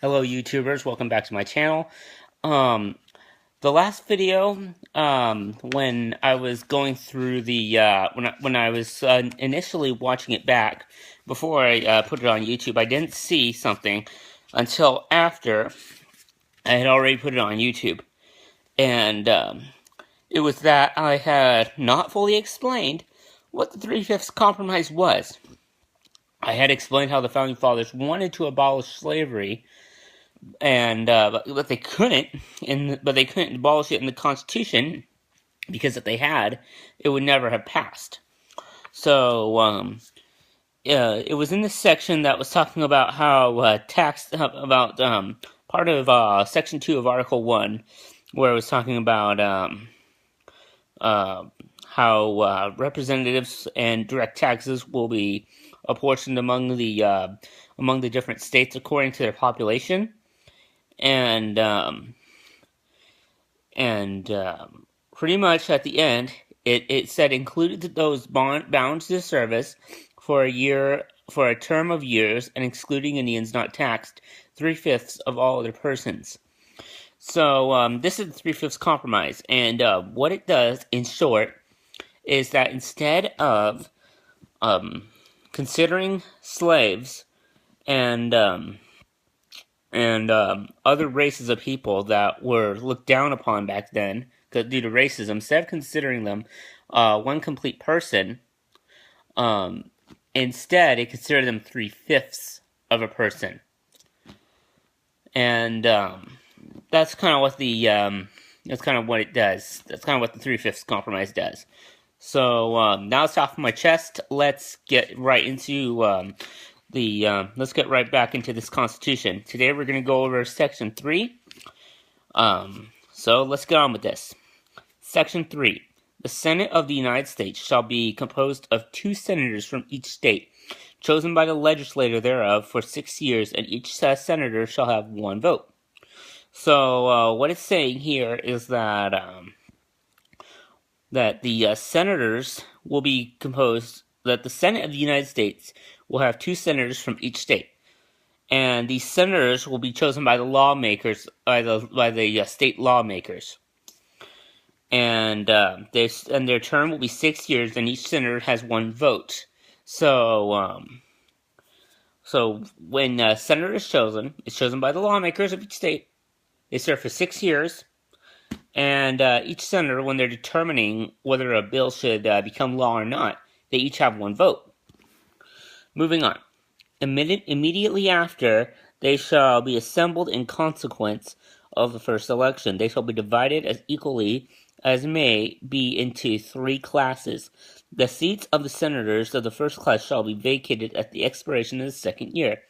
Hello YouTubers, welcome back to my channel. Um, the last video, when I was going through the, when I was initially watching it back, before I put it on YouTube, I didn't see something until after I had already put it on YouTube. And, it was that I had not fully explained what the Three-Fifths Compromise was. I had explained how the Founding Fathers wanted to abolish slavery, and but they couldn't, but they couldn't abolish it in the Constitution because if they had, it would never have passed. So it was in this section that was talking about how tax about part of Section 2 of Article 1, where it was talking about uh, how representatives and direct taxes will be apportioned among the different states according to their population. And pretty much at the end, it said included those bound to service for a term of years, and excluding Indians not taxed 3/5 of all other persons. So this is the 3/5 compromise, and what it does, in short, is that instead of considering slaves and other races of people that were looked down upon back then due to racism, instead of considering them one complete person, instead it considered them 3/5 of a person. And that's kind of what that's kind of what it does. That's kind of what the 3/5 compromise does. So now it's off my chest. Let's get right into let's get right back into this Constitution. Today we're going to go over Section 3. So let's get on with this. Section 3. The Senate of the United States shall be composed of 2 senators from each state, chosen by the legislature thereof for 6 years, and each senator shall have 1 vote. So what it's saying here is that the senators will be composed, that the Senate of the United States will have 2 senators from each state. And these senators will be chosen by the lawmakers, by the state lawmakers. And their term will be 6 years, and each senator has 1 vote. So when a senator is chosen, it's chosen by the lawmakers of each state. They serve for 6 years. And each senator, when they're determining whether a bill should become law or not, they each have 1 vote. Moving on. Immediately after, they shall be assembled in consequence of the first election. They shall be divided as equally as may be into 3 classes. The seats of the senators of the first class shall be vacated at the expiration of the second year,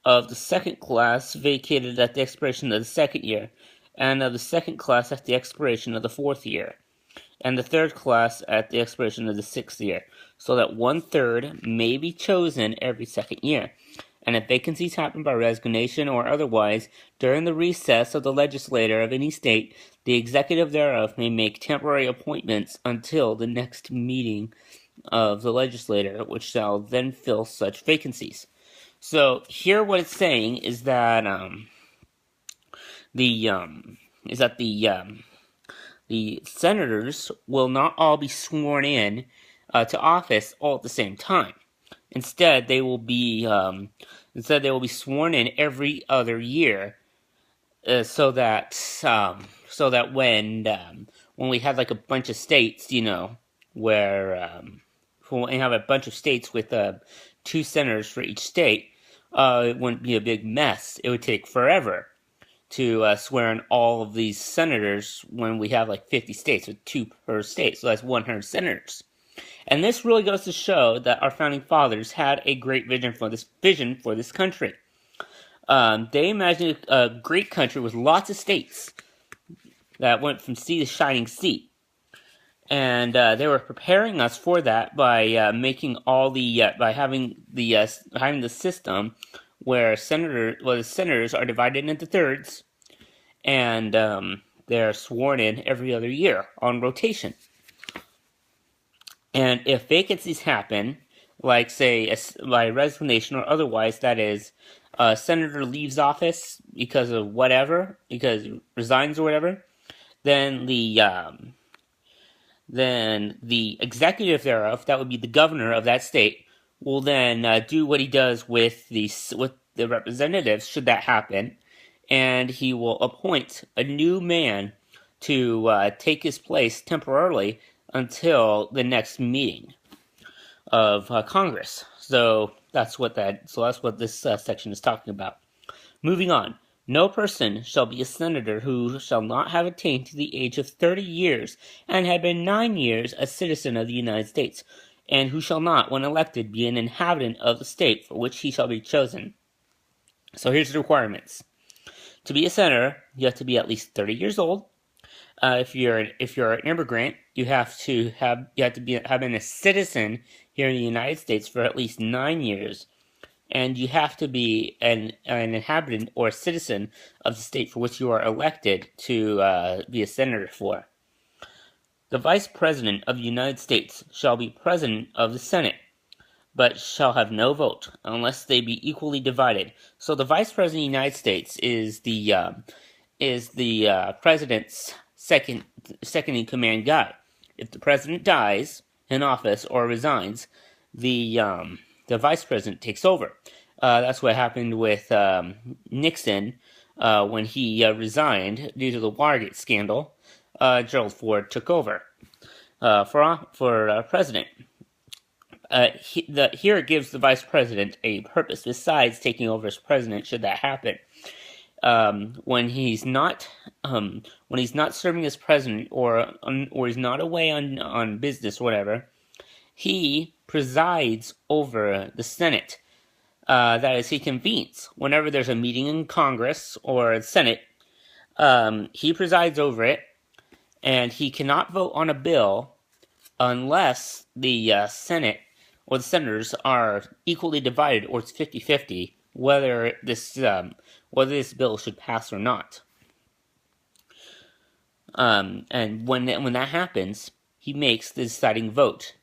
of the second class vacated at the expiration of the second year, and of the second class at the expiration of the 4th year, and the third class at the expiration of the 6th year, so that 1/3 may be chosen every second year. And if vacancies happen by resignation or otherwise during the recess of the legislature of any state, the executive thereof may make temporary appointments until the next meeting of the legislature, which shall then fill such vacancies. So here, what it's saying is that the senators will not all be sworn in to office all at the same time. Instead, they will be sworn in every other year, so that when we have like a bunch of states, where when we have a bunch of states with 2 senators for each state, it wouldn't be a big mess. It would take forever to swear in all of these senators when we have like 50 states with 2 per state, so that's 100 senators. And this really goes to show that our founding fathers had a great vision for this country. They imagined a great country with lots of states that went from sea to shining sea. And they were preparing us for that by making by having the system where the senators are divided into thirds, and they're sworn in every other year on rotation. And if vacancies happen, like say by resignation or otherwise, that is, a senator leaves office because of whatever, because he resigns or whatever, then the executive thereof, that would be the governor of that state, will then do what he does with the representatives, should that happen, and he will appoint a new man to take his place temporarily until the next meeting of Congress. So that's what this section is talking about. Moving on. No person shall be a senator who shall not have attained to the age of 30 years and have been 9 years a citizen of the United States, and who shall not, when elected, be an inhabitant of the state for which he shall be chosen. So here's the requirements. To be a senator, you have to be at least 30 years old. If you're an immigrant, you have to have been a citizen here in the United States for at least 9 years. And you have to be an inhabitant or a citizen of the state for which you are elected to be a senator for. The Vice President of the United States shall be President of the Senate, but shall have no vote unless they be equally divided. So the Vice President of the United States is the President's second in command guy. If the President dies in office or resigns, the Vice President takes over. That's what happened with Nixon when he resigned due to the Watergate scandal. Gerald Ford took over for president. Here it gives the Vice President a purpose besides taking over as president, should that happen. When he's not serving as president or he's not away on business or whatever, he presides over the Senate. That is, he convenes whenever there's a meeting in Congress or the Senate. He presides over it, and he cannot vote on a bill unless the Senate or the senators are equally divided, or it's 50-50 whether this bill should pass or not. And when that happens, he makes the deciding vote.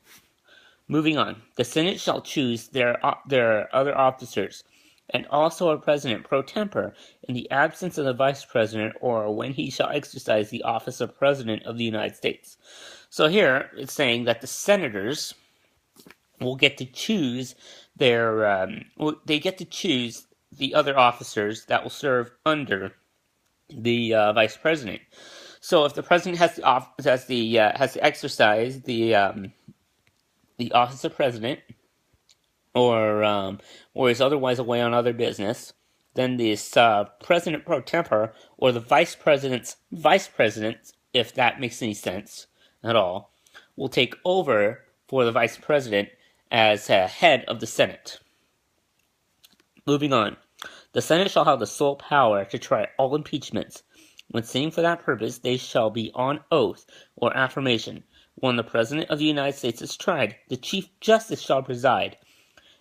Moving on, the Senate shall choose their other officers, and also a president pro tempore in the absence of the vice president, or when he shall exercise the office of president of the United States. So here it's saying that the senators will get to choose the other officers that will serve under the vice president. So if the president has to exercise the office of president, or is otherwise away on other business, then this president pro tempore, or the vice president's vice president, if that makes any sense at all, will take over for the vice president as head of the Senate. Moving on. The Senate shall have the sole power to try all impeachments. When sitting for that purpose, they shall be on oath or affirmation. When the President of the United States is tried, the Chief Justice shall preside,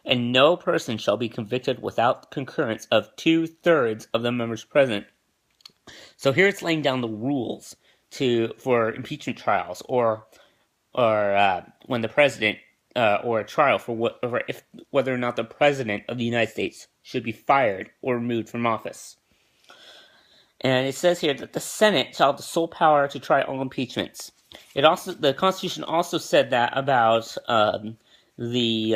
and no person shall be convicted without concurrence of 2/3 of the members present. So here it's laying down the rules for impeachment trials, or when the president or a trial for whether or not the President of the United States should be fired or removed from office. And it says here that the Senate shall have the sole power to try all impeachments. The Constitution also said that about the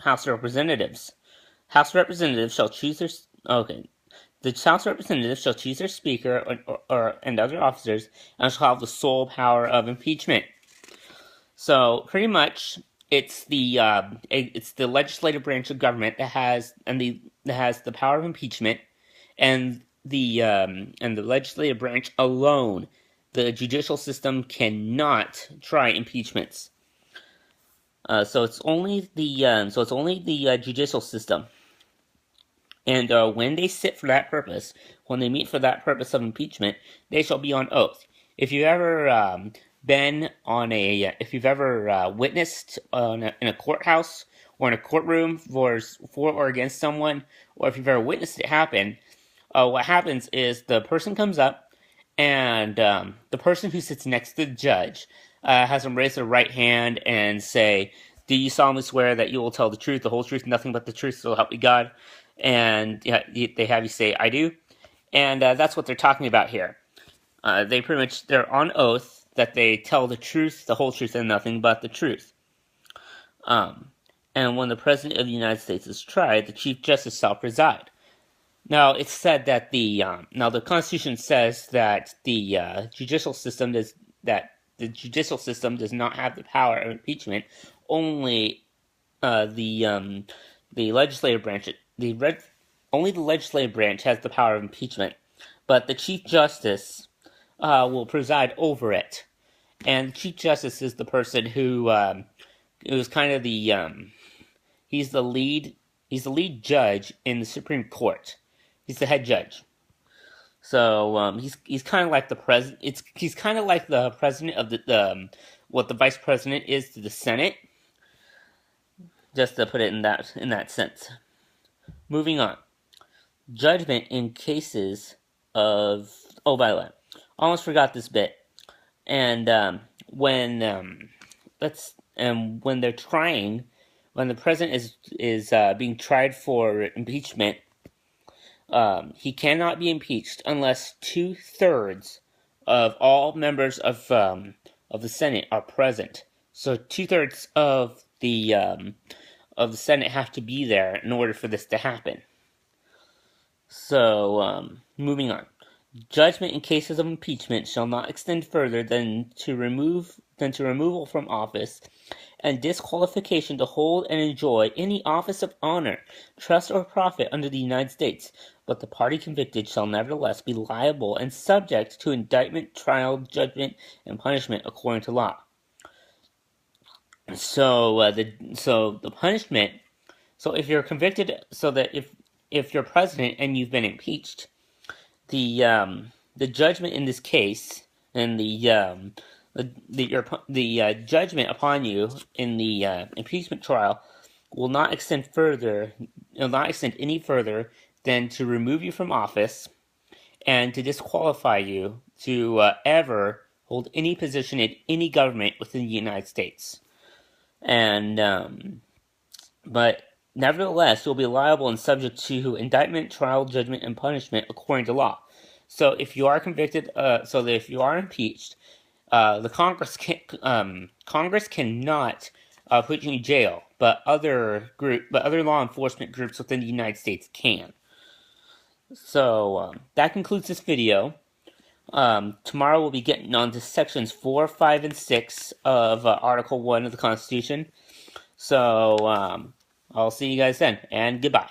House of Representatives. House of Representatives shall choose their The House of Representatives shall choose their Speaker and other officers, and shall have the sole power of impeachment. So pretty much, it's the legislative branch of government that has the power of impeachment, and the legislative branch alone. The judicial system cannot try impeachments. So it's only the judicial system. And when they sit for that purpose, when they meet for that purpose of impeachment, they shall be on oath. If you've ever witnessed in a courthouse or in a courtroom for or against someone, or if you've ever witnessed it happen, what happens is the person comes up, and the person who sits next to the judge has them raise their right hand and say do you solemnly swear that you will tell the truth, the whole truth, nothing but the truth, so help you God? And they have you say, I do. And that's what they're talking about here. They're on oath that they tell the truth, the whole truth, and nothing but the truth. And when the President of the United States is tried, the Chief Justice shall preside. Now, it's said that the Constitution says that the judicial system does not have the power of impeachment. Only the legislative branch, only the legislative branch has the power of impeachment. But the Chief Justice will preside over it, and the Chief Justice is the person who is kind of he's the lead judge in the Supreme Court. He's the head judge. So he's kind of like the president. He's kind of like the president of the what the vice president is to the Senate. Just to put it in that sense. Moving on, judgment in cases of by the way, almost forgot this bit. And when they're trying, when the president is being tried for impeachment. He cannot be impeached unless 2/3 of all members of the Senate are present. So 2/3 of the Senate have to be there in order for this to happen. So moving on, judgment in cases of impeachment shall not extend further than to removal from office and disqualification to hold and enjoy any office of honor, trust, or profit under the United States, but the party convicted shall nevertheless be liable and subject to indictment, trial, judgment, and punishment according to law. So the punishment. So if you're convicted, so that if you're president and you've been impeached, the judgment in this case and the judgment upon you in the impeachment trial will not extend any further than to remove you from office and to disqualify you to ever hold any position in any government within the United States. And but nevertheless, you'll be liable and subject to indictment, trial, judgment, and punishment according to law. So if you are convicted, so that if you are impeached, the Congress cannot put you in jail, but other law enforcement groups within the United States can. So that concludes this video. Tomorrow we'll be getting on to sections 4, 5, and 6 of Article 1 of the Constitution. So I'll see you guys then, and goodbye.